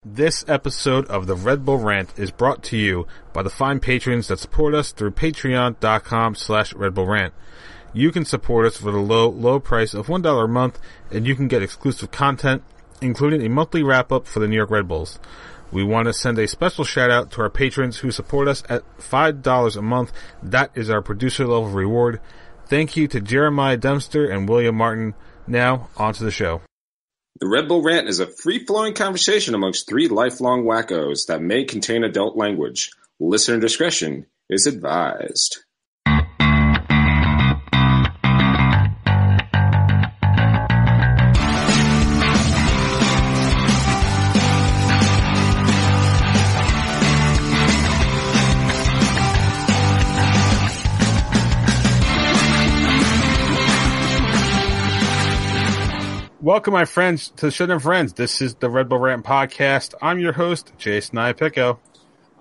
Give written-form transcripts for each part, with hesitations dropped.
This episode of the Red Bull Rant is brought to you by the fine patrons that support us through patreon.com/Red Bull Rant. You can support us for the low price of $1 a month, and you can get exclusive content, including a monthly wrap-up for the New York Red Bulls. We want to send a special shout-out to our patrons who support us at $5 a month. That is our producer-level reward. Thank you to Jeremiah Dempster and William Martin. Now, on to the show. The Red Bull Rant is a free-flowing conversation amongst three lifelong wackos that may contain adult language. Listener discretion is advised. Welcome, my friends, to the Show Them Friends. This is the Red Bull Rant podcast. I'm your host, Jason Iapicco.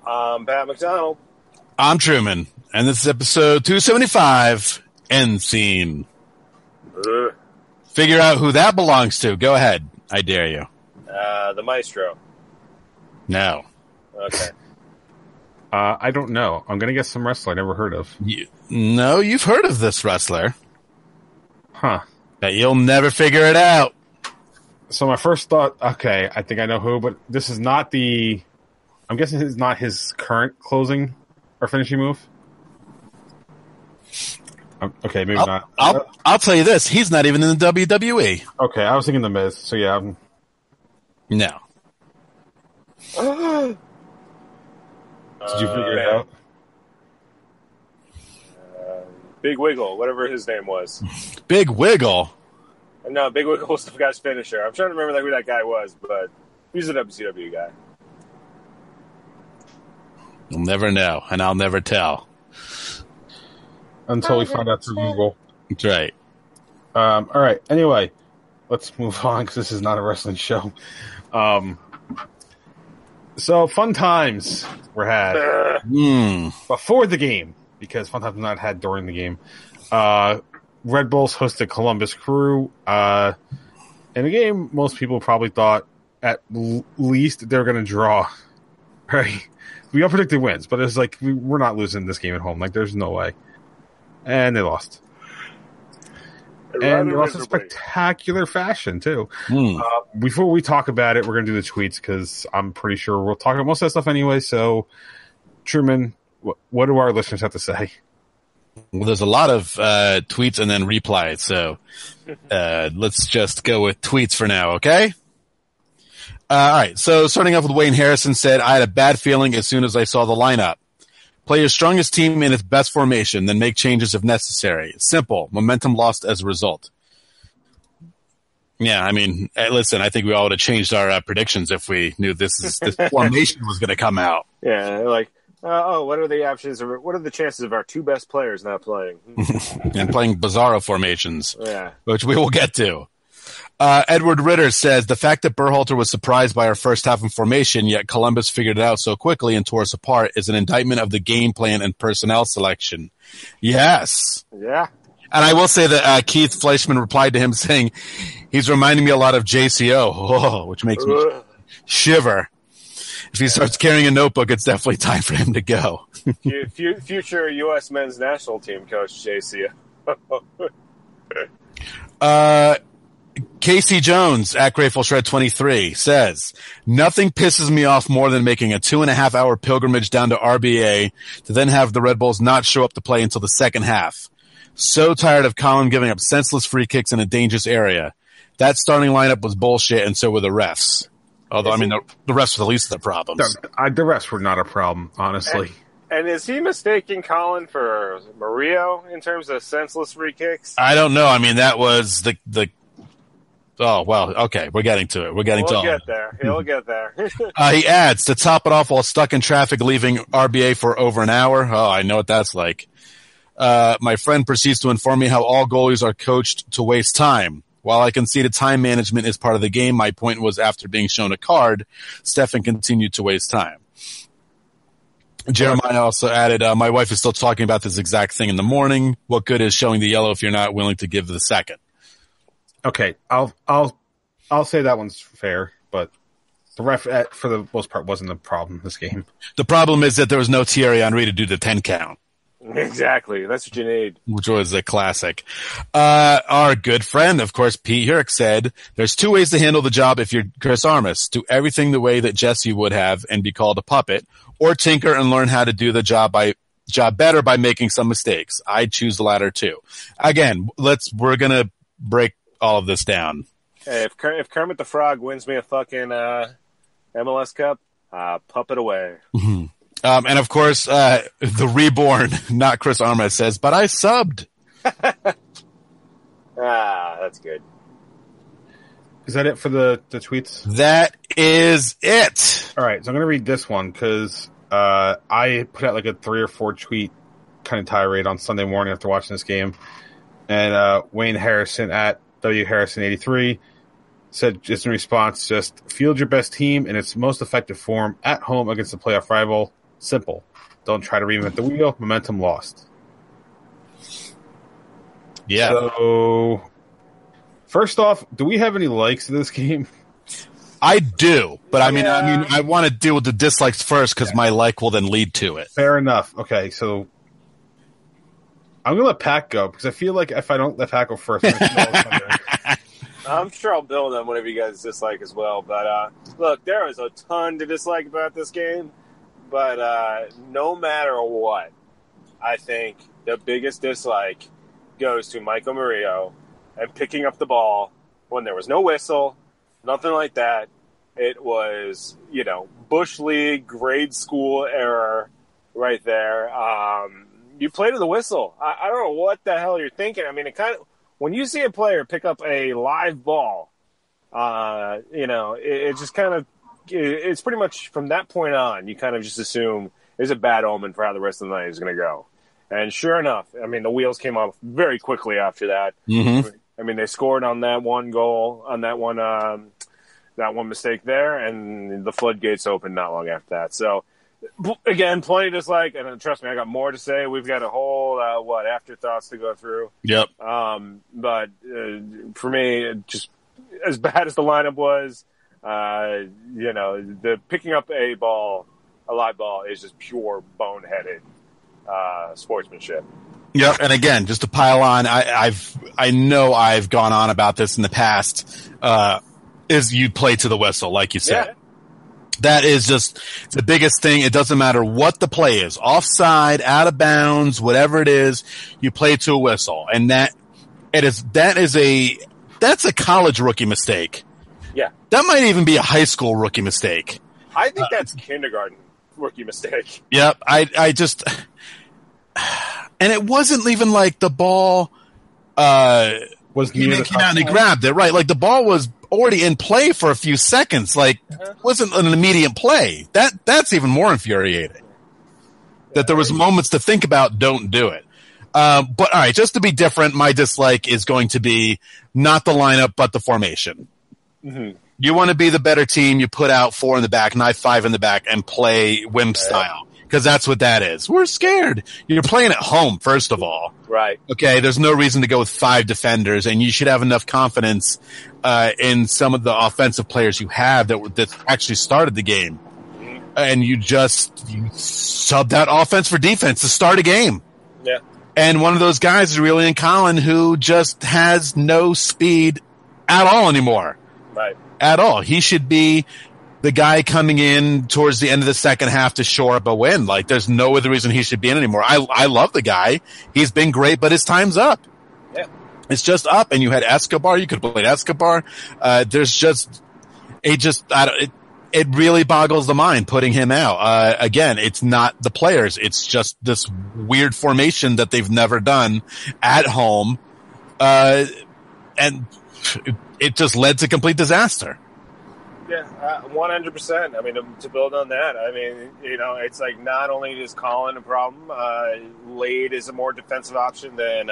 I'm Pat McDonald. I'm Truman, and this is episode 275, End Scene. Figure out who that belongs to. Go ahead. I dare you. The Maestro. No. Okay. I don't know. I'm going to guess some wrestler I never heard of. No, you've heard of this wrestler. Huh. But you'll never figure it out. So my first thought, okay, I think I know who, but this is not I'm guessing it's not his current closing or finishing move. Okay, maybe not. I'll tell you this. He's not even in the WWE. Okay, I was thinking The Miz, so yeah. No. Did you figure it out? Big Wiggle, whatever his name was. Big Wiggle? No, Big Wiggle was the guy's finisher. I'm trying to remember who that guy was, but he's a WCW guy. You'll never know, and I'll never tell. Until we find out through Google. That's right. All right, anyway, let's move on, because this is not a wrestling show. So, fun times were had before the game, because fun times were not had during the game. Red Bulls hosted Columbus Crew. In a game, most people probably thought at least they were going to draw. Right? We all predicted wins, but it's like we're not losing this game at home. Like, there's no way. And they lost. And they lost in spectacular fashion, too. Before we talk about it, we're going to do the tweets, because I'm pretty sure we'll talk about most of that stuff anyway. So, Truman, what do our listeners have to say? Well, there's a lot of tweets and then replies, so let's just go with tweets for now, okay? All right, so starting off with Wayne Harrison said, I had a bad feeling as soon as I saw the lineup. Play your strongest team in its best formation, then make changes if necessary. Simple. Momentum lost as a result. Yeah, I mean, listen, I think we all would have changed our predictions if we knew this formation was going to come out. Yeah, like, what are the options? What are the chances of our two best players not playing? And playing bizarro formations, yeah, which we will get to. Edward Ritter says, the fact that Berhalter was surprised by our first half in formation, yet Columbus figured it out so quickly and tore us apart, is an indictment of the game plan and personnel selection. Yes. Yeah. And I will say that Keith Fleischman replied to him saying, he's reminding me a lot of JCO, which makes me shiver. If he starts carrying a notebook, it's definitely time for him to go. Future U.S. men's national team coach, JC. Casey Jones at Grateful Shred 23 says, nothing pisses me off more than making a 2.5-hour pilgrimage down to RBA to then have the Red Bulls not show up to play until the second half. So tired of Colin giving up senseless free kicks in a dangerous area. That starting lineup was bullshit, and so were the refs. Although, I mean, the refs were the least of the problems. The refs were not a problem, honestly. And is he mistaking Colin for Murillo in terms of senseless free kicks? I don't know. I mean, that was the oh, well, okay. We're getting to it. We'll get there. He'll get there. He adds, to top it off while stuck in traffic leaving RBA for over an hour. Oh, I know what that's like. My friend proceeds to inform me how all goalies are coached to waste time. While I conceded time management is part of the game, my point was after being shown a card, Stefan continued to waste time. Jeremiah also added, my wife is still talking about this exact thing in the morning. What good is showing the yellow if you're not willing to give the second? Okay, I'll say that one's fair, but The ref, for the most part, wasn't the problem this game. The problem is that there was no Thierry Henry to do the 10 count. Exactly. That's what you need. Which was a classic. Our good friend, of course, Pete Hurk said, there's two ways to handle the job if you're Chris Armas. Do everything the way that Jesse would have and be called a puppet, or tinker and learn how to do the job better by making some mistakes. I'd choose the latter too. Again, we're going to break all of this down. Hey, if Kermit the Frog wins me a fucking MLS Cup, puppet away. Mm-hmm. And of course, the reborn, not Chris Armas, says, but I subbed. That's good. Is that it for the tweets? That is it. All right, so I'm going to read this one because I put out like a 3 or 4 tweet kind of tirade on Sunday morning after watching this game. And Wayne Harrison at WHarrison83 said, just in response, just field your best team in its most effective form at home against a playoff rival. Simple. Don't try to reinvent the wheel. Momentum lost. Yeah. So, first off, do we have any likes to this game? I do, but I mean, I want to deal with the dislikes first because my like will then lead to it. Fair enough. Okay, so I'm gonna let Pat go because I feel like if I don't let Pat go first, I'm sure I'll build on whatever you guys dislike as well. But look, there is a ton to dislike about this game. But no matter what, I think the biggest dislike goes to Michael Murillo and picking up the ball when there was no whistle, nothing like that. It was, Bush League, grade school error right there. You play to the whistle. I don't know what the hell you're thinking. I mean, when you see a player pick up a live ball, it just kind of, it's pretty much from that point on, you kind of just assume there's a bad omen for how the rest of the night is going to go. And sure enough, I mean, the wheels came off very quickly after that. Mm-hmm. I mean, they scored on that one goal, on that one mistake there, and the floodgates opened not long after that. So, again, plenty to dislike, and trust me, I got more to say. We've got a whole, afterthoughts to go through. Yep. But for me, just as bad as the lineup was, the picking up a live ball is just pure boneheaded sportsmanship. Yep, and again, just to pile on, I know I've gone on about this in the past. Is you play to the whistle, like you said. Yeah. That is just the biggest thing. It doesn't matter what the play is, offside, out of bounds, whatever it is, you play to a whistle, and that's a college rookie mistake. Yeah. That might even be a high school rookie mistake. I think that's kindergarten rookie mistake. Yep. I just, and it wasn't even like the ball, was he came out and he grabbed it, right? Like the ball was already in play for a few seconds. Like it wasn't an immediate play. That's even more infuriating. That there was moments to think about, don't do it. But all right, just to be different, my dislike is going to be not the lineup, but the formation. Mm-hmm. You want to be the better team, you put out 4 in the back, not 5 in the back, and play wimp style. Because that's what that is. We're scared. You're playing at home, first of all. Right. Okay, there's no reason to go with 5 defenders, and you should have enough confidence in some of the offensive players you have that actually started the game. And you sub that offense for defense to start a game. Yeah. And one of those guys is Aurelian Collin, who just has no speed at all anymore. Right. At all. He should be the guy coming in towards the end of the second half to shore up a win. Like, there's no other reason he should be in anymore. I love the guy. He's been great, but his time's up. Yeah. It's just up. And you had Escobar. You could have played Escobar. It really boggles the mind putting him out. Again, it's not the players. It's just this weird formation that they've never done at home. And it just led to complete disaster. Yeah, 100%. I mean, to build on that, I mean, it's like not only is Colin a problem, Lade is a more defensive option than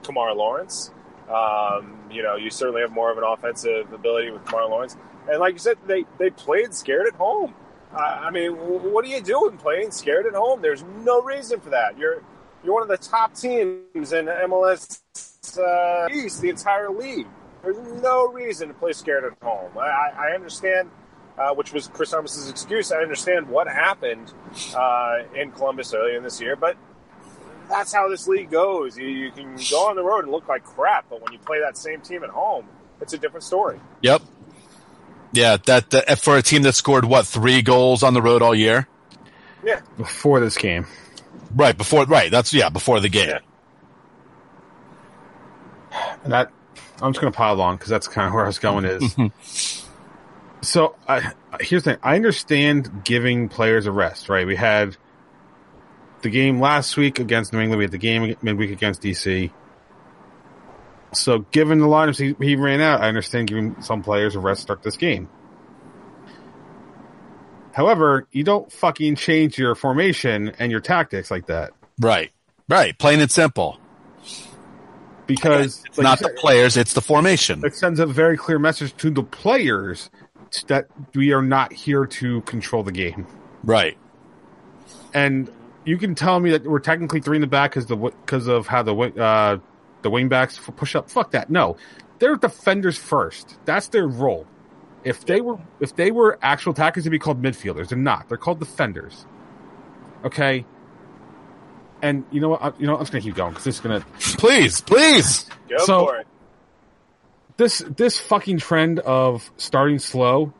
Kamar Lawrence. You certainly have more of an offensive ability with Kamar Lawrence. And like you said, they played scared at home. I mean, what do you do when playing scared at home? There's no reason for that. You're one of the top teams in MLS East, the entire league. There's no reason to play scared at home. I understand which was Chris Thomas's excuse. I understand what happened in Columbus earlier in this year, but that's how this league goes. You can go on the road and look like crap, but when you play that same team at home, it's a different story. Yep. Yeah, that for a team that scored, 3 goals on the road all year? Yeah. Before this game. Right, before the game. Yeah. And I'm just going to pile on because that's kind of where I was going is. So here's the thing. I understand giving players a rest, right? We had the game last week against New England. We had the game midweek against DC. So given the lineups he ran out, I understand giving some players a rest to start this game. However, you don't fucking change your formation and your tactics like that. Right. Plain and simple. Because it's not the players, it's the formation. It sends a very clear message to the players that we are not here to control the game. Right. And you can tell me that we're technically 3 in the back because of how the wing backs push up. Fuck that. No. They're defenders first. That's their role. If they were actual attackers, they'd be called midfielders. They're not. They're called defenders. Okay? And you know what? I'm just going to keep going because this is going to... Please. Go for it. This fucking trend of starting slow,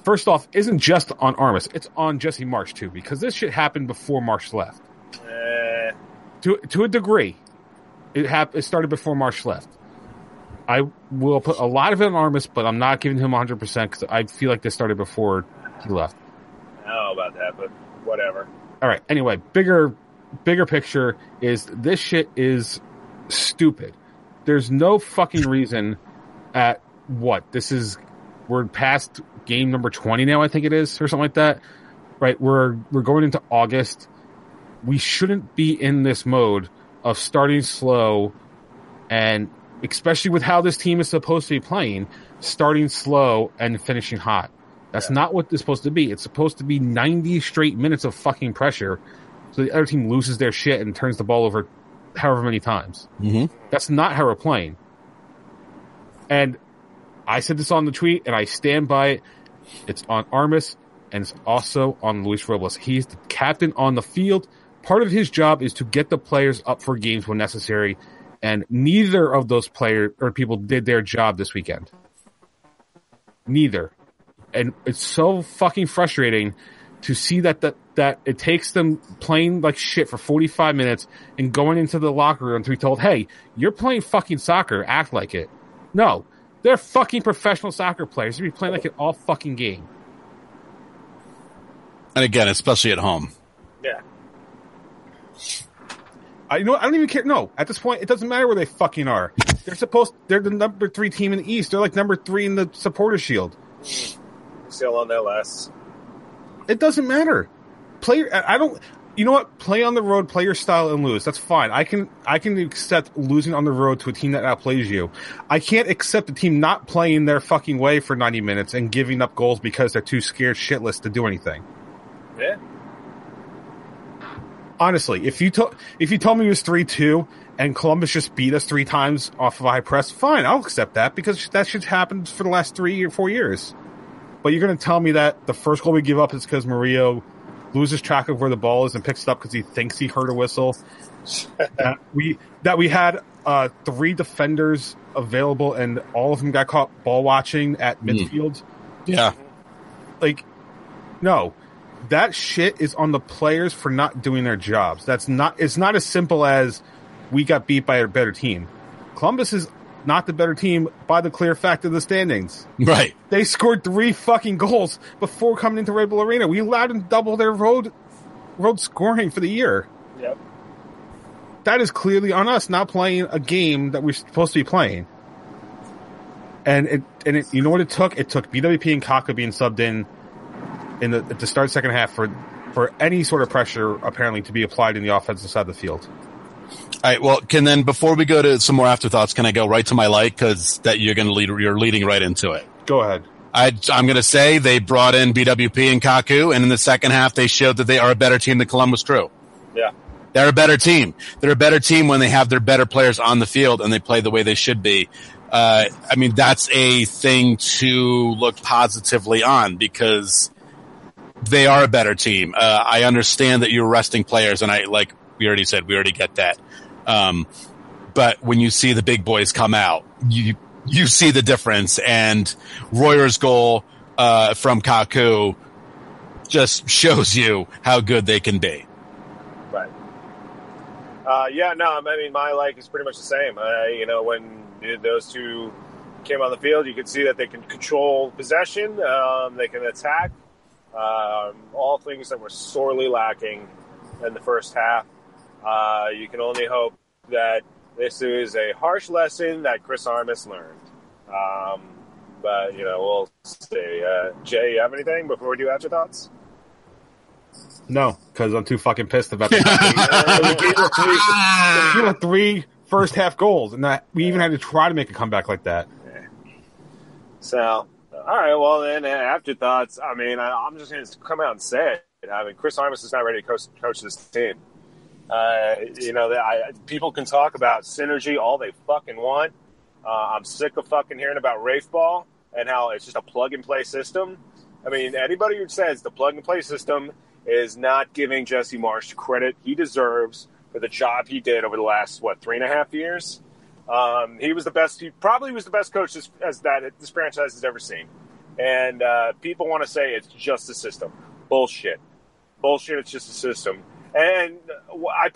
first off, isn't just on Armas. It's on Jesse Marsch, too, because this shit happened before Marsch left. To a degree. It started before Marsch left. I will put a lot of it on Armas, but I'm not giving him 100% because I feel like this started before he left. I don't know about that, but whatever. All right. Anyway, bigger picture is this shit is stupid. There's no fucking reason at what? We're past game number 20 now, I think it is, or something like that. Right? We're going into August. We shouldn't be in this mode of starting slow, and especially with how this team is supposed to be playing, starting slow and finishing hot. That's not what it's supposed to be. It's supposed to be 90 straight minutes of fucking pressure so the other team loses their shit and turns the ball over however many times. Mm-hmm. That's not how we're playing. And I said this on the tweet, and I stand by it. It's on Armas, and it's also on Luis Robles. He's the captain on the field. Part of his job is to get the players up for games when necessary, and neither of those players or people did their job this weekend. Neither. And it's so fucking frustrating to see that it takes them playing like shit for 45 minutes and going into the locker room to be told, hey, you're playing fucking soccer, act like it. No. They're fucking professional soccer players. They'll be playing like it all fucking game. And again, especially at home. Yeah. I don't even care. No, at this point, it doesn't matter where they fucking are. They're the number 3 team in the East. They're like number 3 in the Supporters Shield. Still on that last. It doesn't matter. You know what? Play on the road, play your style, and lose. That's fine. I can accept losing on the road to a team that outplays you. I can't accept a team not playing their fucking way for 90 minutes and giving up goals because they're too scared shitless to do anything. Yeah. Honestly, if you told me it was 3-2 and Columbus just beat us 3 times off of high press, fine, I'll accept that because that shit's happened for the last 3 or 4 years. But you're going to tell me that the first goal we give up is because Murillo loses track of where the ball is and picks it up because he thinks he heard a whistle. that we had 3 defenders available and all of them got caught ball watching at midfield. Yeah. Like, no. That shit is on the players for not doing their jobs. It's not as simple as we got beat by a better team. Columbus is not the better team by the clear fact of the standings. Right. They scored 3 fucking goals before coming into Red Bull Arena. We allowed them to double their road scoring for the year. Yep. That is clearly on us not playing a game that we're supposed to be playing. And you know what it took? It took BWP and Kaka being subbed in at the start second half for any sort of pressure apparently to be applied in the offensive side of the field. All right. Well, before we go to some more afterthoughts, can I go right to my light? Cause you're leading right into it. Go ahead. I'm going to say they brought in BWP and Kaku, and in the second half, they showed that they are a better team than Columbus Crew. Yeah. They're a better team. They're a better team when they have their better players on the field and they play the way they should be. I mean, that's a thing to look positively on because they are a better team. I understand that you're resting players, and like we already said, we already get that. But when you see the big boys come out, you see the difference, and Royer's goal from Kaku just shows you how good they can be. Right. I mean, my like is pretty much the same. When those two came on the field, you could see that they can control possession, they can attack, all things that were sorely lacking in the first half. You can only hope that this is a harsh lesson that Chris Armas learned. But we'll see. Jay, you have anything before we do afterthoughts? No, because I'm too fucking pissed about it. We gave up 3 first half goals, and that we even had to try to make a comeback like that. Yeah. So, all right, well then, afterthoughts. I mean, I'm just going to come out and say it. I mean, Chris Armas is not ready to coach this team. People can talk about synergy all they fucking want. I'm sick of fucking hearing about Rafe Ball and how it's just a plug-and-play system. I mean, anybody who says the plug-and-play system is not giving Jesse Marsch the credit he deserves for the job he did over the last, 3.5 years? He was the best. He probably was the best coach this franchise has ever seen. And people want to say it's just a system. Bullshit. It's just a system. And I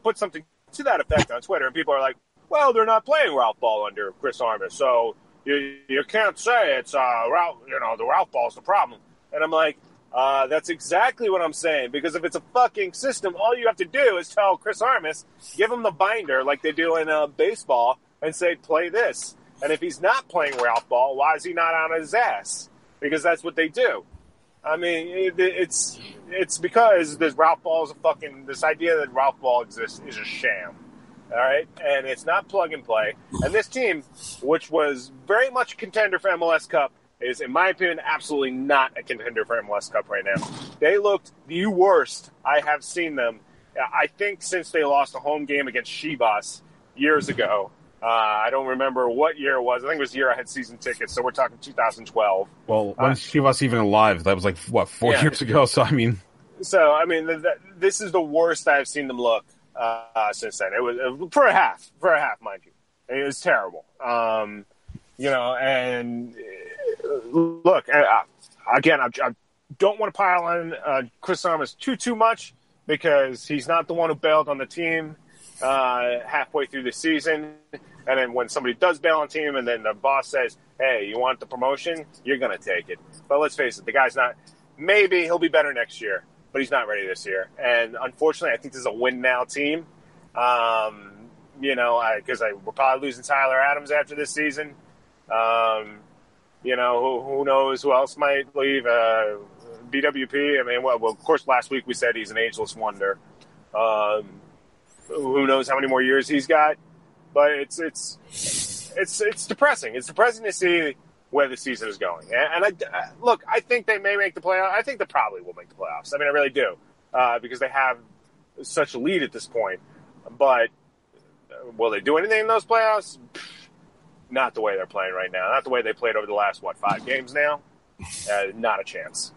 put something to that effect on Twitter, and people are like, well, they're not playing Ralph Ball under Chris Armas, so you can't say it's Ralph. The Ralph Ball's the problem. And I'm like, that's exactly what I'm saying, because if it's a fucking system, all you have to do is tell Chris Armas, give him the binder like they do in baseball, and say, play this. And if he's not playing Ralph Ball, why is he not on his ass? Because that's what they do. I mean, it's because this Ralph Ball is this idea that Ralph Ball exists is a sham. All right, and it's not plug and play. And this team, which was very much a contender for MLS Cup, is, in my opinion, absolutely not a contender for MLS Cup right now. They looked the worst I have seen them, I think, since they lost a home game against Chivas years ago. I don't remember what year it was. I think it was the year I had season tickets, so we're talking 2012. Well, when Chivas even alive? That was 4 years ago, so I mean... this is the worst I've seen them look since then. It was for a half, mind you. It was terrible. And look, again, I don't want to pile on Chris Armas too much, because he's not the one who bailed on the team halfway through the season. And then when somebody does bail on the team, and then the boss says, hey, you want the promotion? You're going to take it. But let's face it, the guy's not. Maybe he'll be better next year, but he's not ready this year. And unfortunately, I think this is a win-now team. Because we're probably losing Tyler Adams after this season. Who knows who else might leave? BWP. I mean, well, of course, last week we said he's an ageless wonder. Who knows how many more years he's got? But it's depressing. It's depressing to see where the season is going. And I think they may make the playoffs. I think they probably will make the playoffs. I mean, I really do, because they have such a lead at this point. But will they do anything in those playoffs? Not the way they're playing right now. Not the way they played over the last 5 games now. Not a chance.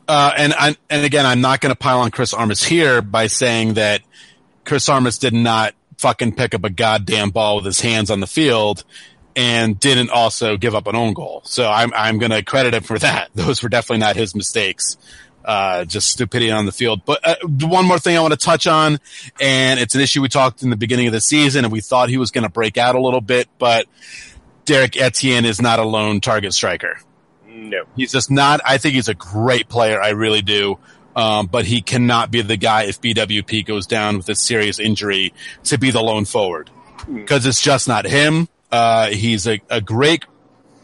And again, I'm not going to pile on Chris Armas here by saying that Chris Armas did not fucking pick up a goddamn ball with his hands on the field and didn't also give up an own goal. So I'm going to credit him for that. Those were definitely not his mistakes. Just stupidity on the field. But one more thing I want to touch on, and it's an issue we talked in the beginning of the season, and we thought he was going to break out a little bit, but Derek Etienne is not a lone target striker. No. He's just not. I think he's a great player. I really do. But he cannot be the guy if BWP goes down with a serious injury to be the lone forward, because it's just not him. He's a great.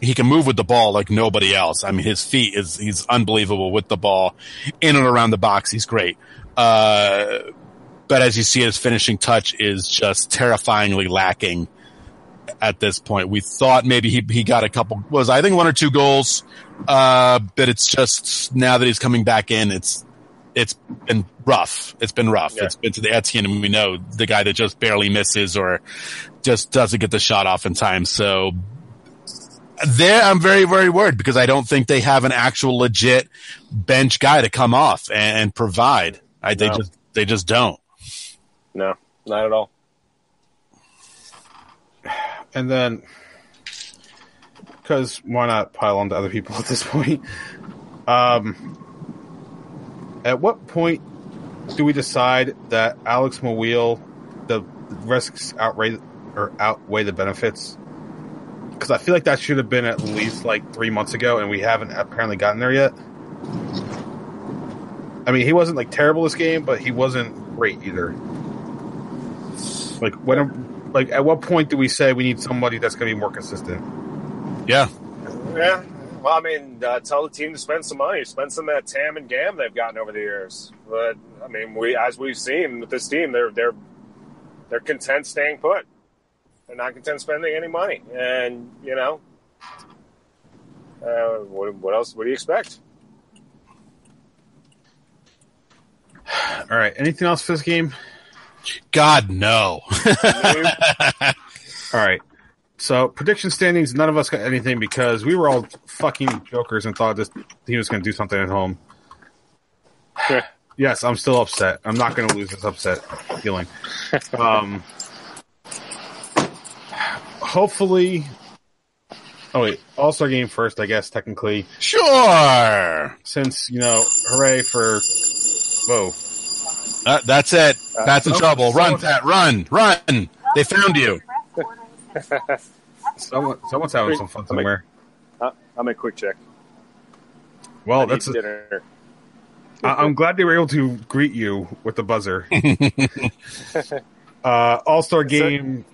He can move with the ball like nobody else. I mean, his feet he's unbelievable with the ball in and around the box. He's great. But as you see, his finishing touch is just terrifyingly lacking at this point. We thought maybe he got a couple, I think 1 or 2 goals. But it's just now that he's coming back in, it's been rough. It's been rough. Yeah. It's been to the Etienne, and we know the guy that just barely misses or just doesn't get the shot off in time. So there, I'm very, very worried because I don't think they have an actual legit bench guy to come off and provide. They just don't. No, not at all. And then, because why not pile on to other people at this point? At what point do we decide that Alex Mawil, the risks outweigh the benefits? Because I feel like that should have been at least like 3 months ago, and we haven't apparently gotten there yet. I mean, he wasn't like terrible this game, but he wasn't great either. Like at what point do we say we need somebody that's going to be more consistent? Yeah. Yeah. Well, I mean, tell the team to spend some money, spend some of that TAM and GAM they've gotten over the years. But I mean, as we've seen with this team, they're content staying put. They're not content spending any money, and what else? What do you expect? All right. Anything else for this game? God, no. All right. So, prediction standings, none of us got anything because we were all fucking jokers and thought this team was going to do something at home. Yes, I'm still upset. I'm not going to lose this upset feeling. Hopefully... Oh, wait. All-Star game first, I guess, technically. Sure. Since, hooray for... Whoa. That's it. Pat's in trouble. Run, Pat. Run. They found you. Someone's having some fun somewhere. I'll make a quick check. Well, that's dinner. I'm glad they were able to greet you with the buzzer. All-Star game.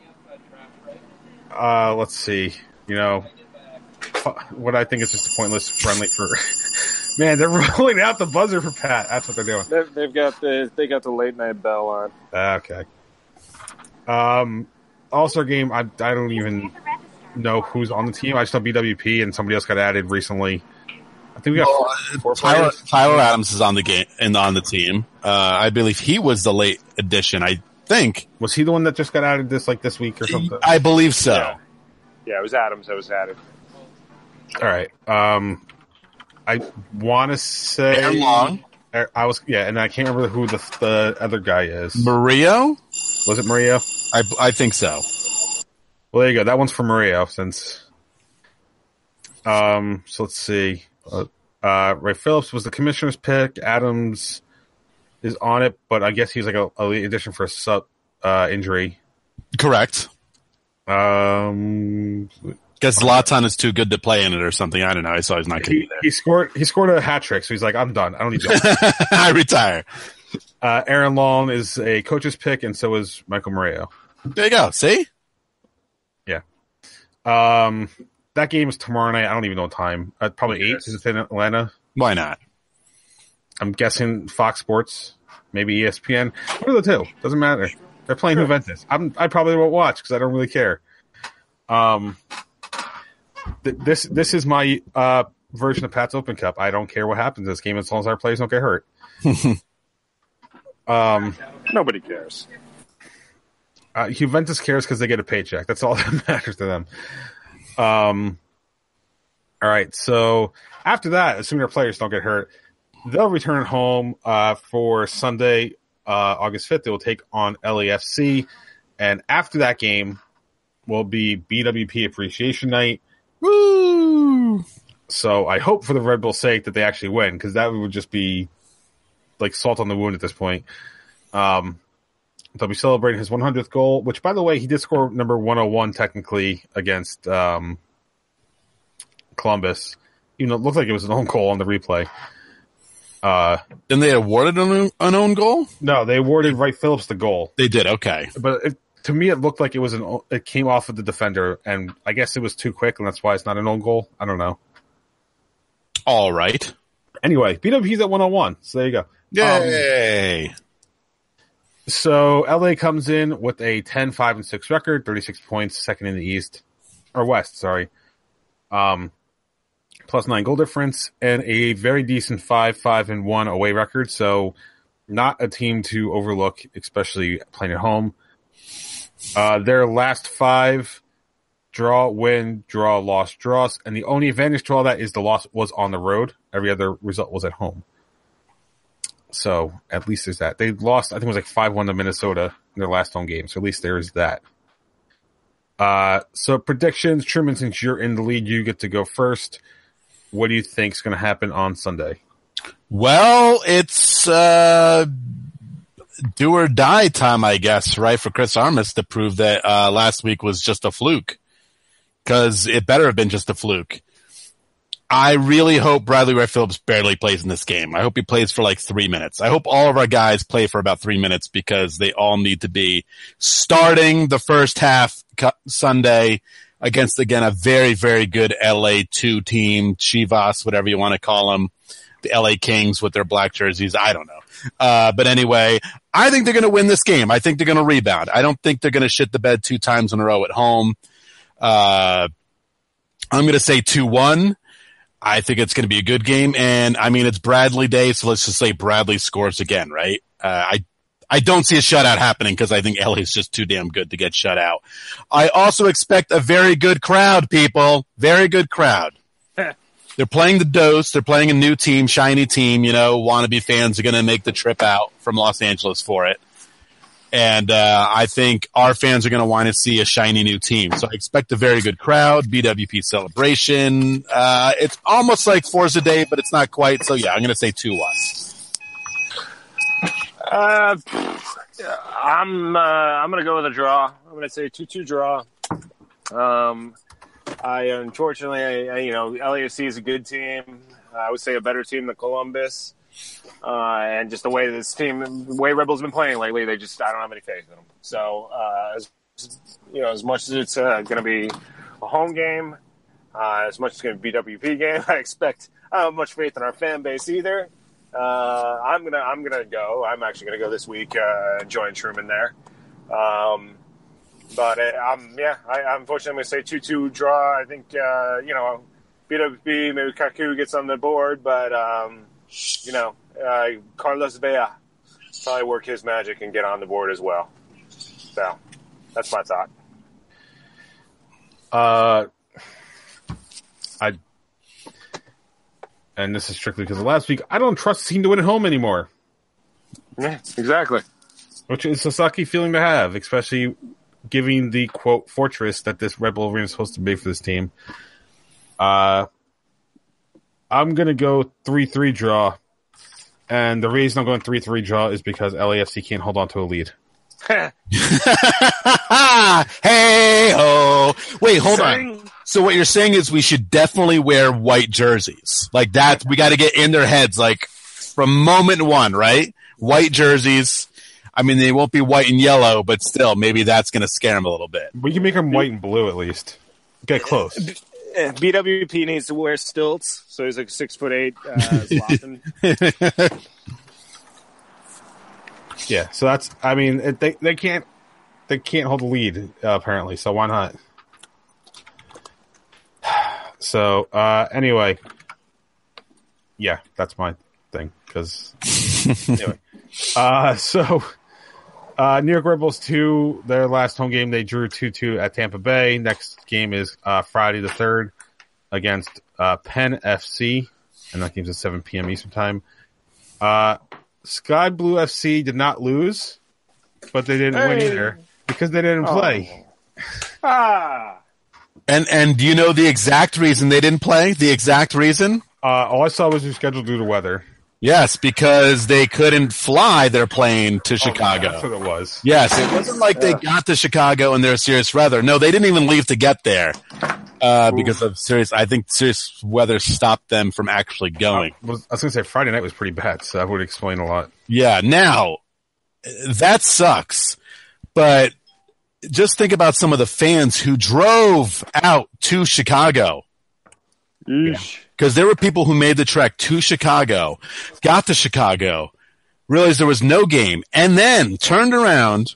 Let's see. What I think is just a pointless friendly for. Man, they're rolling out the buzzer for Pat. That's what they're doing. They got the late night bell on. Okay. All-Star game. I don't even know who's on the team. I just know BWP and somebody else got added recently. I think we got four players. Tyler Adams is on the game and on the team. I believe he was the late addition. I think Was he the one that just got added this week or something? I believe so. Yeah, it was Adams that was added. All right. I want to say Aaron Long. and I can't remember who the other guy is. Murillo? Was it Mario? I think so. Well, there you go. That one's for Mario. Since, so let's see. Ray Phillips was the commissioner's pick. Adams is on it, but I guess he's like a late addition for a sub injury. Correct. Because Zlatan is too good to play in it or something. I don't know. I saw he's not going to be there. He scored a hat trick, so he's like, I'm done. I don't need to. I retire. Aaron Long is a coach's pick, and so is Michael Murillo. There you go. See? Yeah. That game is tomorrow night. I don't even know what time. Probably 8. Is it in Atlanta? Why not? I'm guessing Fox Sports, maybe ESPN. One of the two. Doesn't matter. They're playing Juventus. I probably won't watch because I don't really care. This is my version of Pat's Open Cup. I don't care what happens in this game as long as our players don't get hurt. Nobody cares. Juventus cares because they get a paycheck. That's all that matters to them. All right. So after that, assuming our players don't get hurt, they'll return home for Sunday, August 5th. They will take on LAFC. And after that game will be BWP Appreciation Night. Woo! So I hope for the Red Bull's sake that they actually win, because that would just be like salt on the wound at this point. They'll be celebrating his 100th goal, which, by the way, he did score number 101 technically against Columbus. It looked like it was an own goal on the replay. Then they awarded an own goal? No, they awarded Wright Phillips the goal. They did, okay. But to me, it looked like it came off of the defender, and I guess it was too quick, and that's why it's not an own goal. I don't know. All right. Anyway, BWP's at 101, so there you go. Yay! So LA comes in with a 10-5-6 record, 36 points, second in the East or West. Sorry, +9 goal difference and a very decent 5-5-1 away record. So not a team to overlook, especially playing at home. Their last 5 draw, win, draw, loss, draws, and the only advantage to all that is the loss was on the road. Every other result was at home. So at least there's that. They lost, I think it was like 5-1 to Minnesota in their last home game. So at least there's that. So predictions, Truman, since you're in the lead, you get to go first. What do you think is going to happen on Sunday? Well, it's do or die time, I guess, right, for Chris Armas to prove that last week was just a fluke. Because it better have been just a fluke. I really hope Bradley Ray Phillips barely plays in this game. I hope he plays for like 3 minutes. I hope all of our guys play for about 3 minutes because they all need to be starting the first half Sunday against, again, a very, very good LA2 team, Chivas, whatever you want to call them, the LA Kings with their black jerseys. I don't know. But anyway, I think they're going to win this game. I think they're going to rebound. I don't think they're going to shit the bed 2 times in a row at home. I'm going to say 2-1. I think it's going to be a good game. And I mean, it's Bradley Day. So let's just say Bradley scores again, right? I don't see a shutout happening because I think LA is just too damn good to get shut out. I also expect a very good crowd, people. Very good crowd. They're playing the Dose. They're playing a new team, shiny team. Wannabe fans are going to make the trip out from Los Angeles for it. And I think our fans are going to want to see a shiny new team. So I expect a very good crowd, BWP celebration. It's almost like Forza Day, but it's not quite. So, yeah, I'm going to say 2-1. I'm going to go with a draw. I'm going to say 2-2 draw. Unfortunately, LAFC is a good team. I would say a better team than Columbus. And just the way the way Red Bull's been playing lately, I don't have any faith in them. So, as much as it's going to be a home game, as much as it's going to be a BWP game, I don't have much faith in our fan base either. I'm gonna go. I'm actually gonna go this week and join Truman there. But I unfortunately I'm gonna say 2-2 draw. I think BWP, maybe Kaku gets on the board, but Carlos Vela probably work his magic and get on the board as well. So that's my thought. And this is strictly because of last week, I don't trust the team to win at home anymore. Yeah, exactly. Which is a sucky feeling to have, especially giving the, quote, fortress that this Red Bull Arena is supposed to be for this team. I'm going to go 3-3 draw. And the reason I'm going 3-3 draw is because LAFC can't hold on to a lead. Hey-ho. Wait, hold on. So what you're saying is we should definitely wear white jerseys. Like that, we got to get in their heads, like from moment one, right? White jerseys. I mean, they won't be white and yellow, but still, maybe that's going to scare them a little bit. We can make them white and blue at least. Get close. BWP needs to wear stilts, so he's like 6'8". Yeah, so that's. I mean, they can't hold the lead apparently. So why not? So anyway, yeah, that's my thing. Because anyway, New York Red Bulls 2, their last home game, they drew 2-2 at Tampa Bay. Next game is Friday the 3rd against Penn FC, and that game's at 7 p.m. Eastern Time. Sky Blue FC did not lose, but they didn't win either because they didn't play. And do you know the exact reason they didn't play? The exact reason? All I saw was their schedule due to weather. Yes, because they couldn't fly their plane to Chicago. That's what it was. Yes, it wasn't like they got to Chicago and there was serious weather. No, they didn't even leave to get there because of serious weather stopped them from actually going. I was going to say Friday night was pretty bad, so that would explain a lot. Yeah, now, that sucks. But just think about some of the fans who drove out to Chicago. Because there were people who made the trek to Chicago, got to Chicago, realized there was no game, and then turned around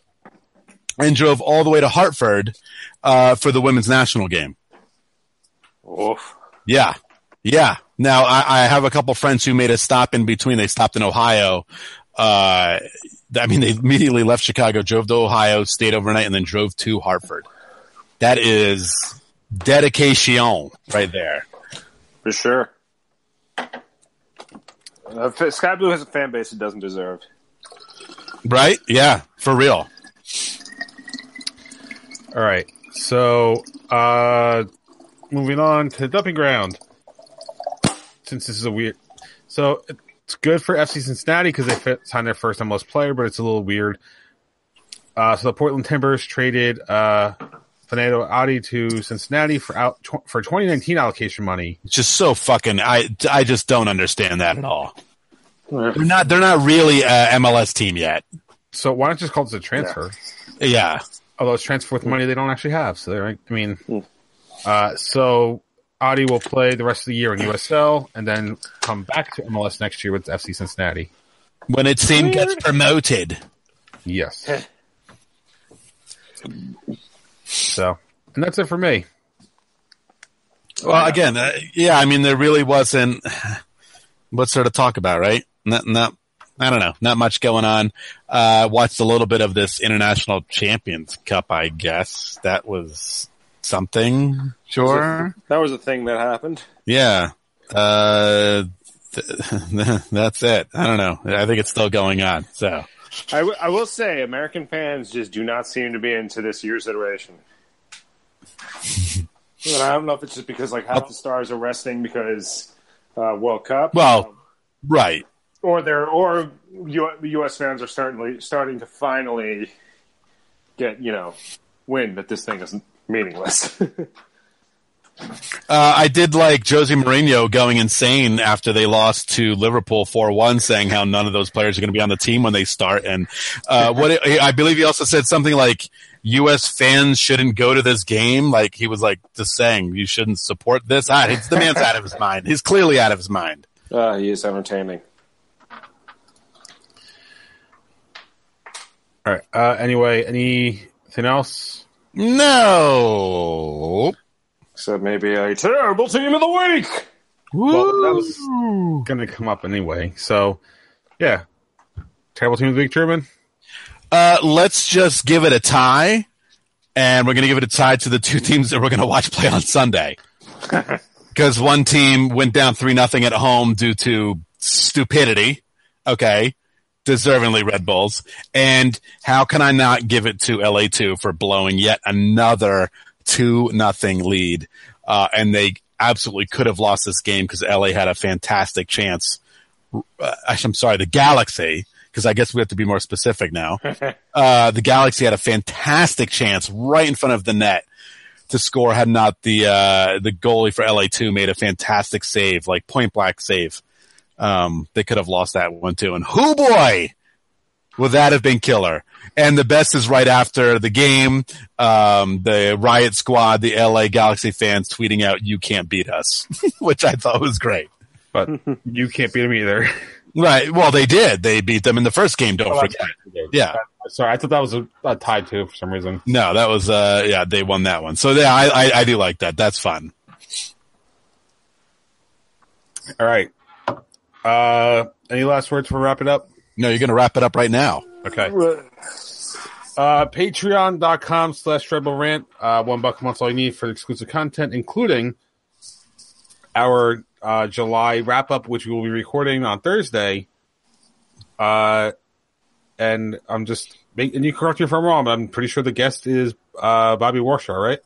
and drove all the way to Hartford for the women's national game. Oof. Yeah. Yeah. Now, I have a couple friends who made a stop in between. They stopped in Ohio They immediately left Chicago, drove to Ohio, stayed overnight, and then drove to Hartford. That is dedication right there. For sure. Sky Blue has a fan base it doesn't deserve. Right? Yeah, for real. All right. So, moving on to the dumping ground. Since this is a weird... So, it's good for FC Cincinnati because they signed their first MLS player, but it's a little weird. So, the Portland Timbers traded Fernando Adi to Cincinnati for 2019 allocation money. It's just so fucking... I just don't understand that at all. They're not really a MLS team yet. So, why not just call this a transfer? Yeah. Although it's transfer with money they don't actually have. So, so Adi will play the rest of the year in USL and then come back to MLS next year with FC Cincinnati. When its team gets promoted. Yes. So, and that's it for me. Well, again, there really wasn't what's there to talk about, right? Not I don't know. Not much going on. Watched a little bit of this International Champions Cup, I guess. That was something. Sure. That was a thing that happened. Yeah. That's it. I don't know. I think it's still going on. So I will say American fans just do not seem to be into this year's iteration. And I don't know if it's just because half the stars are resting because World Cup. Well, right. Or U.S. fans are starting to finally get wind that this thing is meaningless. I did like Jose Mourinho going insane after they lost to Liverpool 4-1, saying how none of those players are going to be on the team when they start. And I believe he also said something like U.S. fans shouldn't go to this game. Like he was just saying you shouldn't support this. The man's out of his mind. He's clearly out of his mind. He is entertaining. All right. Anyway, anything else? No. Except maybe a terrible team of the week. Well, that was going to come up anyway. So, yeah. Terrible team of the week, Truman? Let's just give it a tie. And we're going to give it a tie to the two teams that we're going to watch play on Sunday. Because one team went down 3-0 at home due to stupidity. Okay. Deservingly Red Bulls. And how can I not give it to LA2 for blowing yet another 2-0 lead? And they absolutely could have lost this game because LA had a fantastic chance. I'm sorry, the Galaxy, because I guess we have to be more specific now. The Galaxy had a fantastic chance right in front of the net to score had not the goalie for LA2 made a fantastic save, point blank save. They could have lost that one too. And hoo boy, would that have been killer. And the best is right after the game, the Riot Squad, the LA Galaxy fans tweeting out, "You can't beat us," which I thought was great. But you can't beat them either. Right. Well, they did. They beat them in the first game. Don't forget. Yeah. Sorry, I thought that was a tie too for some reason. No, that was they won that one. So yeah, I do like that. That's fun. All right. Any last words before we wrap it up? No, you're going to wrap it up right now. Okay. Patreon.com/Red Bull Rant. $1 a month's all you need for exclusive content, including our July wrap-up, which we will be recording on Thursday. And I'm just... And you correct me if I'm wrong, but I'm pretty sure the guest is Bobby Warshaw, right?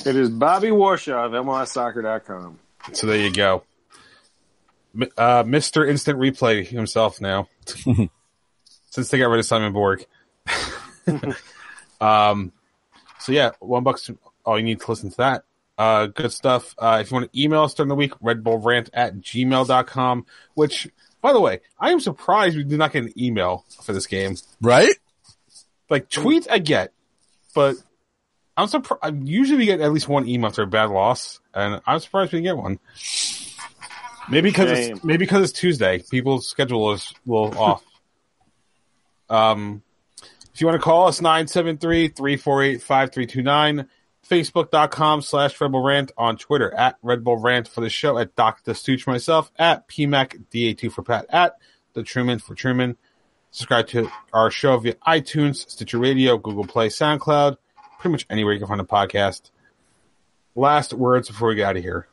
It is Bobby Warshaw of MLSsoccer.com. So there you go. Mr. Instant Replay himself now. Since they got rid of Simon Borg. So yeah, $1 all you need to listen to that. Good stuff. If you want to email us during the week, redbullrant@gmail.com, which, by the way, I am surprised we did not get an email for this game. Right? Tweets I get, but I'm surprised. Usually we get at least one email after a bad loss, and I'm surprised we didn't get one. Maybe because it's Tuesday. People's schedule is a little off. If you want to call us, 973-348-5329, Facebook.com/Red Bull Rant, on Twitter @Red Bull Rant for the show, @Dr. Stooch myself, @PMAC DA2 for Pat, @The Truman for Truman. Subscribe to our show via iTunes, Stitcher Radio, Google Play, SoundCloud, pretty much anywhere you can find a podcast. Last words before we get out of here.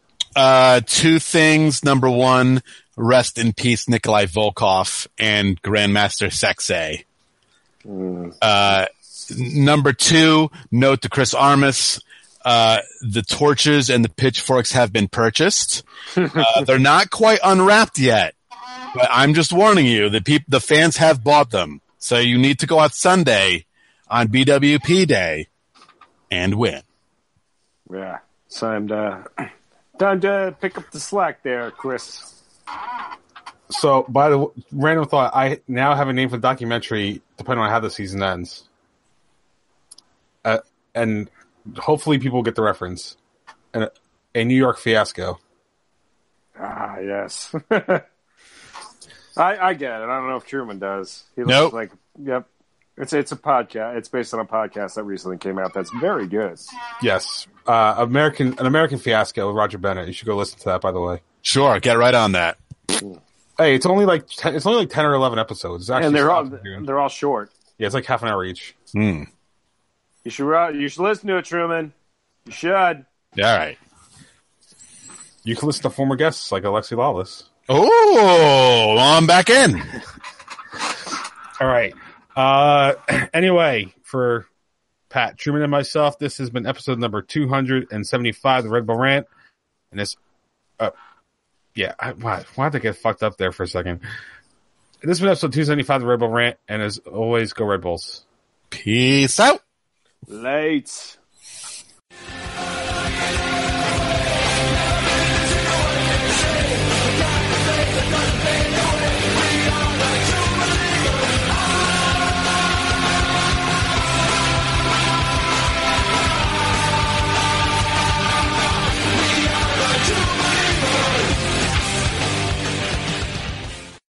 Two things. Number one, rest in peace, Nikolai Volkov and Grandmaster Sexay. Number two, note to Chris Armas, the torches and the pitchforks have been purchased. They're not quite unwrapped yet, but I'm just warning you, the fans have bought them. So you need to go out Sunday on BWP Day and win. Yeah. Time to pick up the slack there, Chris. So, by the random thought, I now have a name for the documentary, depending on how the season ends. And hopefully people get the reference. A New York Fiasco. Ah, yes. I get it. I don't know if Truman does. He looks Nope. like, yep. It's a podcast. It's based on a podcast that recently came out. That's very good. Yes. An American Fiasco with Roger Bennett. You should go listen to that, by the way. Sure, get right on that. Hey, it's only like 10 or 11 episodes. It's actually And they're all short. Yeah, it's like half an hour each. Hmm. You should listen to it, Truman. You should. All right. You can listen to former guests like Alexi Lawless. Oh, I'm back in. All right. Anyway, for Pat Truman and myself, this has been episode number 275 of the Red Bull Rant. And this, why did I get fucked up there for a second? This has been episode 275 of the Red Bull Rant. And as always, go Red Bulls. Peace out. Late.